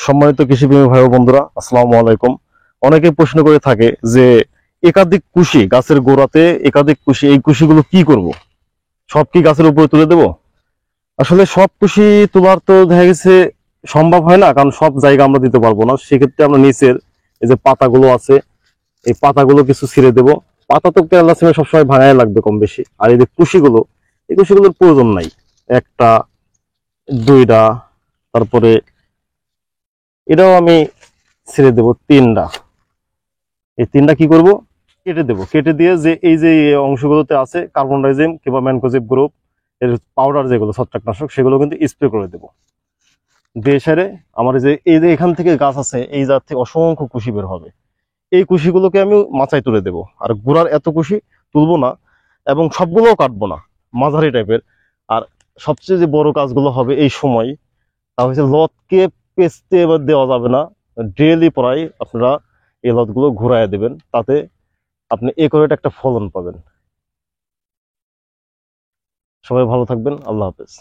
সম্মানিত কৃষিপ্রেমী ভাই ও বন্ধুরা, আসসালামু আলাইকুম। অনেকে প্রশ্ন করে থাকে যে একাধিক কুশি গাছের গোড়াতে, একাধিক কুশি, এই কুশিগুলো কি করব? সব কি গাছের উপরে তুলে দেব? আসলে সব কুশি তোলার তো দেখা গেছে সম্ভব হয় না, কারণ সব জায়গা আমরা দিতে পারবো না। সেক্ষেত্রে আমরা নিচের এই যে পাতাগুলো আছে, এই পাতাগুলো কিছু ছিঁড়ে দেব। পাতা তো কেরালা সিমেন্ট সবসময় ভাঙাই লাগবে কম বেশি। আর এই যে কুশিগুলো, এই কুশিগুলোর প্রয়োজন নাই। একটা, দুইটা, তারপরে এটাও আমি ছেড়ে দেব তিনটা। এই তিনটা কি করব, কেটে দেব। কেটে দিয়ে যে এই যে এই অংশগুলোতে আছে কার্বন ডাইজিম কিংবা ম্যানকোজেব গ্রুপ এর পাউডার, যেগুলো ছত্রাকনাশক, সেগুলো কিন্তু স্প্রে করে দেব। দিয়ে সেরে আমার এই যে এখান থেকে গাছ আছে, এই জাত থেকে অসংখ্য কুশি বের হবে। এই কুশিগুলোকে আমি মাচায় তুলে দেব। আর গোড়ার এত কুশি তুলবো না, এবং সবগুলোও কাটবো না, মাঝারি টাইপের। আর সবচেয়ে যে বড় কাজগুলো হবে এই সময়, তা হচ্ছে লতকে পেস্তে এবার দেওয়া যাবে না। ডেইলি প্রায় আপনারা এই লতগুলো ঘুরাইয়া দেবেন, তাতে আপনি একরেট একটা ফলন পাবেন। সবাই ভালো থাকবেন, আল্লাহ হাফেজ।